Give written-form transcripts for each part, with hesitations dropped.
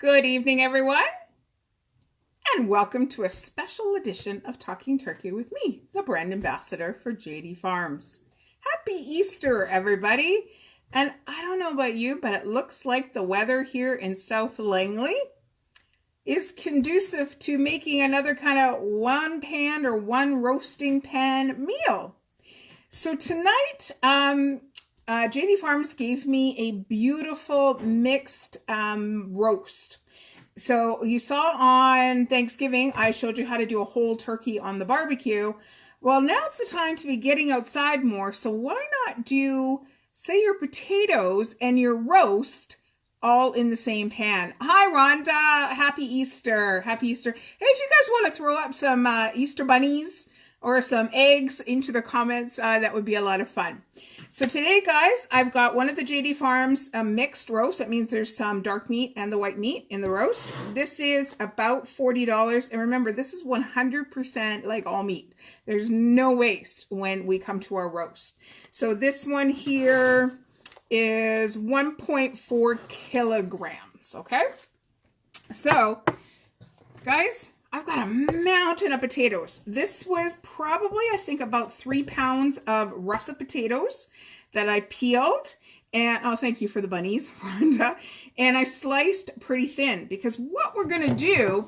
Good evening, everyone, and welcome to a special edition of Talking Turkey with me, the brand ambassador for JD Farms. Happy Easter, everybody. And I don't know about you, but it looks like the weather here in South Langley is conducive to making another kind of one pan or one roasting pan meal. So tonight, JD Farms gave me a beautiful mixed roast. So you saw on Thanksgiving, I showed you how to do a whole turkey on the barbecue. Well, now it's the time to be getting outside more. So why not do, say, your potatoes and your roast all in the same pan? Hi, Rhonda. Happy Easter. Happy Easter. Hey, if you guys want to throw up some Easter bunnies or some eggs into the comments, that would be a lot of fun. So today, guys, I've got one of the JD Farms mixed roast. That means there's some dark meat and the white meat in the roast. This is about $40. And remember, this is 100% like all meat. There's no waste when we come to our roast. So this one here is 1.4 kilograms, okay? So, guys, I've got a mountain of potatoes. This was probably, I think, about 3 pounds of russet potatoes that I peeled. And, oh, thank you for the bunnies, Rhonda. And I sliced pretty thin because what we're going to do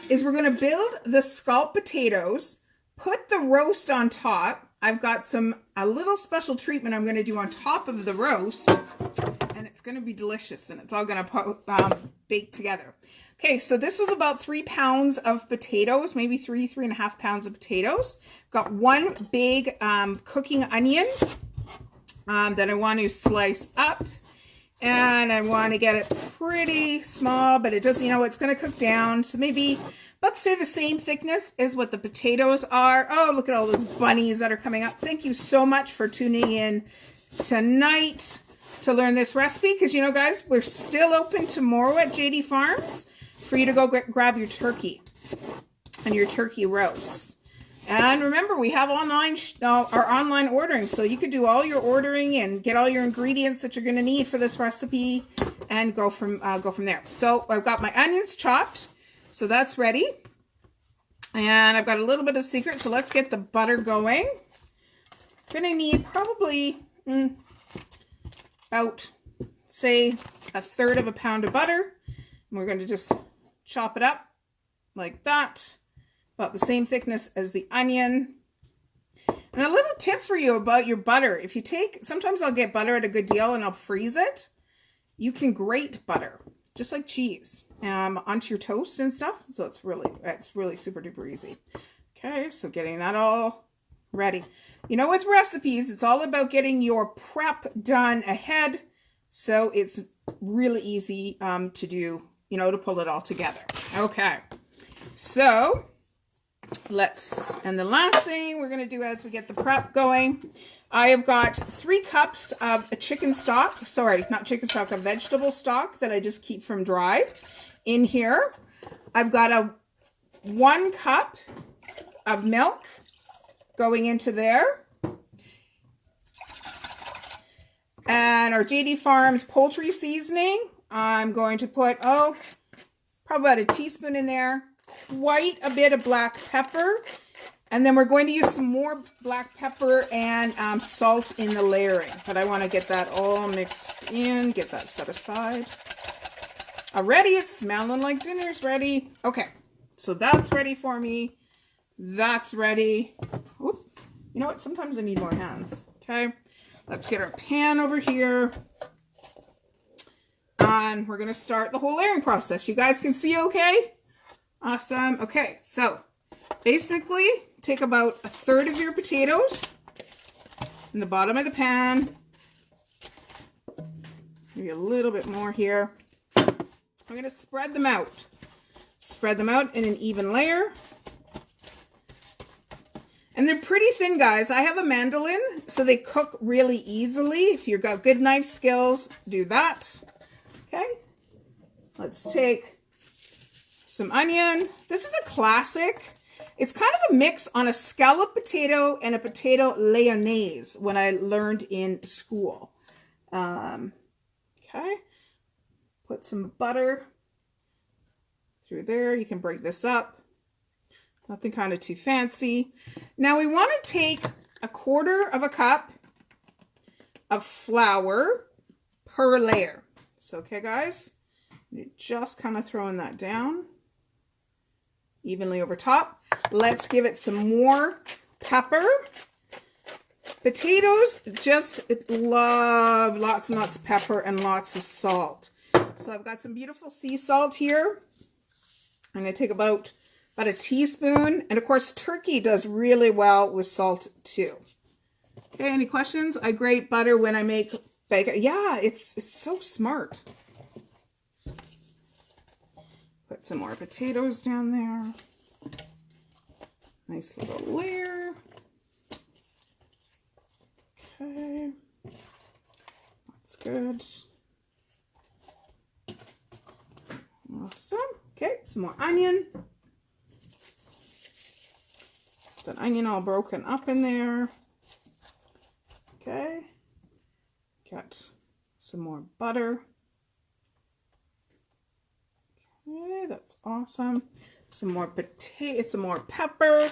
is we're going to build the scalloped potatoes, put the roast on top. I've got a little special treatment I'm going to do on top of the roast. And it's going to be delicious and it's all going to bake together. Okay, so this was about 3 pounds of potatoes, maybe 3.5 pounds of potatoes. Got one big cooking onion that I want to slice up. And I want to get it pretty small, but it doesn't, it's going to cook down. So maybe, let's say the same thickness as what the potatoes are. Oh, look at all those bunnies that are coming up. Thank you so much for tuning in tonight to learn this recipe. Because, guys, we're still open tomorrow at JD Farms for you to go grab your turkey and your turkey roast. And remember, we have our online ordering, so you could do all your ordering and get all your ingredients that you're going to need for this recipe and go from there. So I've got my onions chopped, so that's ready. And I've got a little bit of secret, so let's get the butter going. I'm going to need probably about, say, 1/3 of a pound of butter. And we're going to just chop it up like that, about the same thickness as the onion. And a little tip for you about your butter. If you sometimes I'll get butter at a good deal and I'll freeze it. You can grate butter, just like cheese, onto your toast and stuff. So it's really super duper easy. Okay, so getting that all ready. With recipes, it's all about getting your prep done ahead. So it's really easy to do, to pull it all together. Okay, so and the last thing we're going to do as we get the prep going, I have got 3 cups of a vegetable stock that I just keep from dry in here. I've got 1 cup of milk going into there. And our JD Farms poultry seasoning, I'm going to put, probably about a teaspoon in there. Quite a bit of black pepper. And then we're going to use some more black pepper and salt in the layering. But I want to get that all mixed in, get that set aside. Already, it's smelling like dinner's ready. Okay, so that's ready for me. That's ready. Oop. You know what? Sometimes I need more hands. Okay. Let's get our pan over here. And we're going to start the whole layering process. You guys can see okay? Awesome. Okay, so basically take about 1/3 of your potatoes in the bottom of the pan. Maybe a little bit more here. I'm going to spread them out. Spread them out in an even layer. And they're pretty thin, guys. I have a mandolin, so they cook really easily. If you've got good knife skills, do that. Okay. Let's take some onion. This is a classic. It's kind of a mix on a scalloped potato and a potato lyonnaise when I learned in school. Okay. Put some butter through there. You can break this up. Nothing kind of too fancy. Now we want to take 1/4 cup of flour per layer. So, okay, guys, you're just kind of throwing that down evenly over top. Let's give it some more pepper. Potatoes just love lots and lots of pepper and lots of salt. So I've got some beautiful sea salt here. I'm going to take about a teaspoon. And of course, turkey does really well with salt too. Okay, any questions? I grate butter when I make bacon. Yeah, it's so smart. Put some more potatoes down there. Nice little layer. Okay, that's good. Awesome. Okay, some more onion. That onion all broken up in there. Okay, got some more butter. Okay, that's awesome. Some more potato, some more pepper.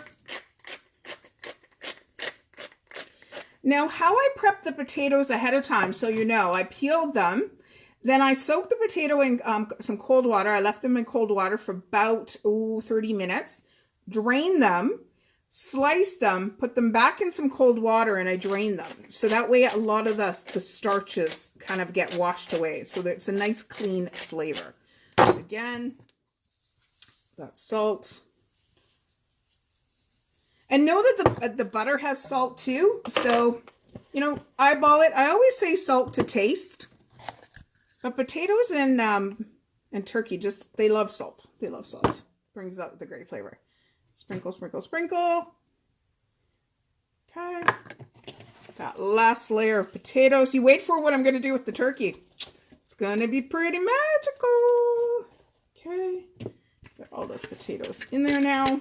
Now, how I prep the potatoes ahead of time, so you know, I peeled them. Then I soaked the potato in some cold water. I left them in cold water for about 30 minutes. Drained them, sliced them, put them back in some cold water, and I drained them. So that way a lot of the starches kind of get washed away. So that it's a nice clean flavor. Again, that's salt. And know that the butter has salt too. So, you know, eyeball it. I always say salt to taste. But potatoes and turkey, just, they love salt. They love salt. Brings out the great flavor. Sprinkle, sprinkle, sprinkle. Okay. That last layer of potatoes. You wait for what I'm going to do with the turkey. It's going to be pretty magical. Okay. Got all those potatoes in there now.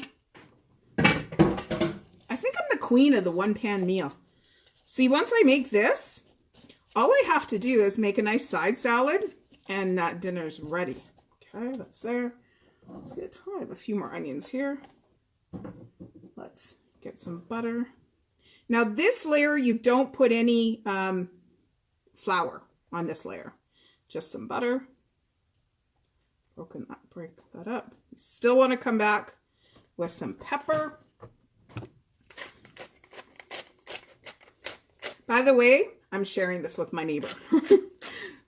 I think I'm the queen of the one-pan meal. See, once I make this, all I have to do is make a nice side salad and dinner's ready. Okay, that's there. Let's get, I have a few more onions here. Let's get some butter. Now this layer, you don't put any flour on this layer. Just some butter. Break that up. You still want to come back with some pepper. By the way, I'm sharing this with my neighbor.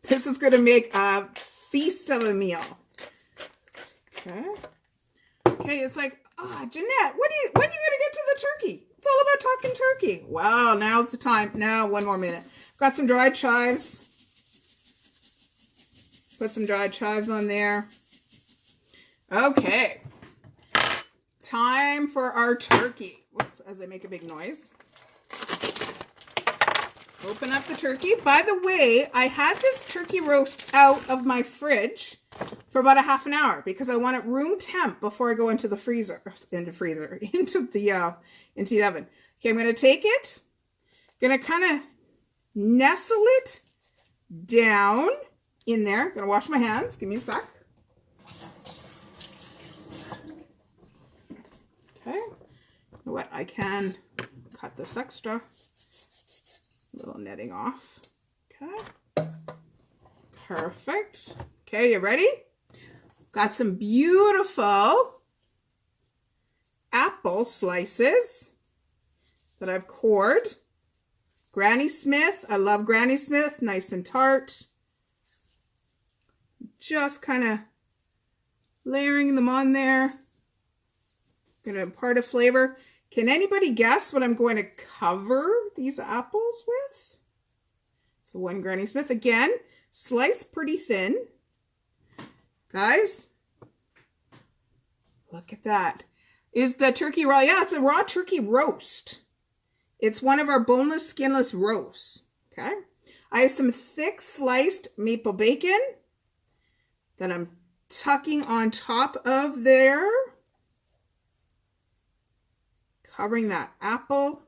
This is going to make a feast of a meal. Okay. Okay, it's like, Jeanette, when are you going to get to the turkey? It's all about talking turkey. Well, now's the time. Now, one more minute. Got some dried chives. Put some dried chives on there. Okay. Time for our turkey. Whoops, as I make a big noise. Open up the turkey. By the way, I had this turkey roast out of my fridge for about a half an hour because I want it room temp before I go into the into the oven. Okay, I'm going to take it. Going to kind of nestle it down in there. Going to wash my hands. Give me a sec. Okay. You know what? I can cut this extra. Little netting off. Okay. Perfect. Okay, you ready? Got some beautiful apple slices that I've cored. Granny Smith. I love Granny Smith. Nice and tart. Just kind of layering them on there. Going to impart a flavor. Can anybody guess what I'm going to cover these apples with? So one Granny Smith. Again, sliced pretty thin. Guys, look at that. Is the turkey raw? Yeah, it's a raw turkey roast. It's one of our boneless, skinless roasts. Okay. I have some thick sliced maple bacon that I'm tucking on top of there. Covering that apple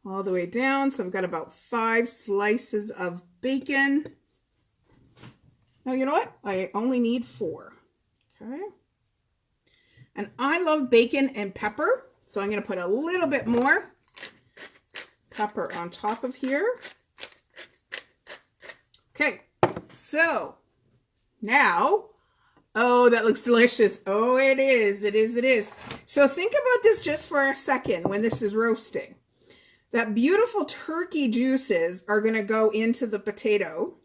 all the way down. So I've got about 5 slices of bacon. Now, you know what? I only need 4. Okay. And I love bacon and pepper, so I'm going to put a little bit more pepper on top of here. Okay, so now, oh, that looks delicious. Oh, it is, it is, it is. So think about this just for a second when this is roasting. That beautiful turkey juices are going to go into the potato.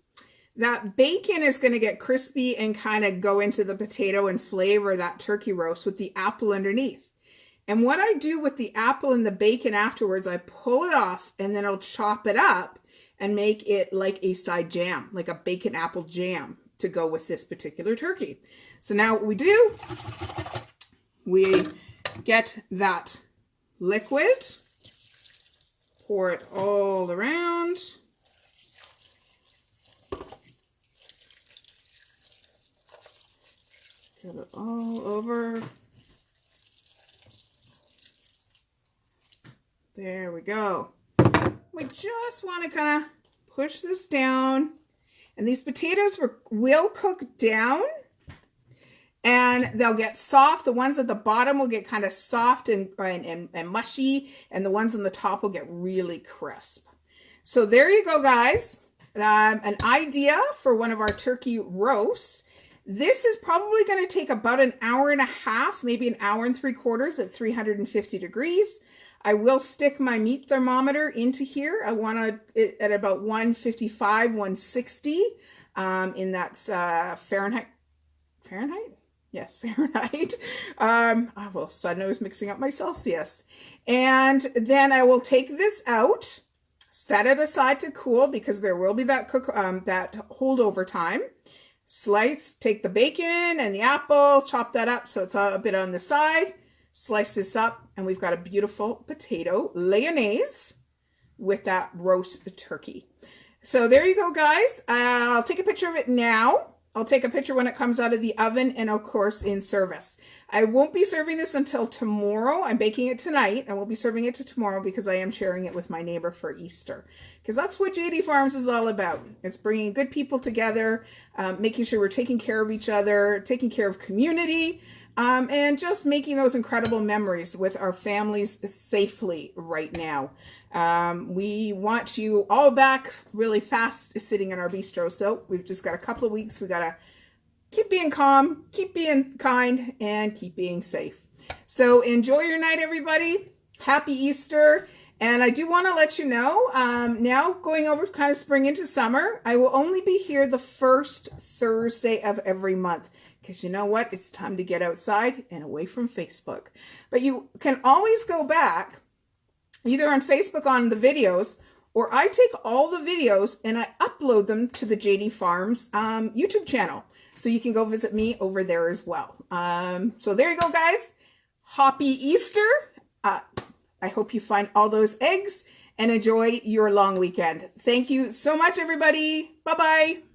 That bacon is going to get crispy and kind of go into the potato and flavor that turkey roast with the apple underneath. And what I do with the apple and the bacon afterwards, I pull it off and then I'll chop it up and make it like a side jam, like a bacon apple jam to go with this particular turkey. So now what we do, we get that liquid, pour it all around. Get it all over. There we go. We just want to kind of push this down. And these potatoes will cook down and they'll get soft. The ones at the bottom will get kind of soft and mushy, and the ones on the top will get really crisp. So there you go, guys. An idea for one of our turkey roasts. This is probably going to take about an hour and a half, maybe an hour and 3/4 at 350 degrees. I will stick my meat thermometer into here. I want it at about 155, 160 in that Fahrenheit. Fahrenheit? Yes, Fahrenheit. Well, suddenly I was mixing up my Celsius. And then I will take this out, set it aside to cool because there will be that holdover time. Slice, take the bacon and the apple, chop that up so it's a bit on the side. Slice this up, and we've got a beautiful potato lyonnaise with that roast turkey. So there you go, guys. I'll take a picture of it now. I'll take a picture when it comes out of the oven and, of course, in service. I won't be serving this until tomorrow. I'm baking it tonight. I won't be serving it to tomorrow because I am sharing it with my neighbor for Easter. Because that's what JD Farms is all about. It's bringing good people together, making sure we're taking care of each other, taking care of community, and just making those incredible memories with our families safely right now. We want you all back really fast sitting in our bistro. So we've just got a couple of weeks. We got to keep being calm, keep being kind, and keep being safe. So enjoy your night, everybody. Happy Easter. And I do want to let you know, now going over kind of spring into summer, I will only be here the first Thursday of every month. Because you know what? It's time to get outside and away from Facebook. But you can always go back either on Facebook on the videos, or I take all the videos and I upload them to the JD Farms YouTube channel. So you can go visit me over there as well. So there you go, guys. Happy Easter. I hope you find all those eggs and enjoy your long weekend. Thank you so much, everybody. Bye-bye.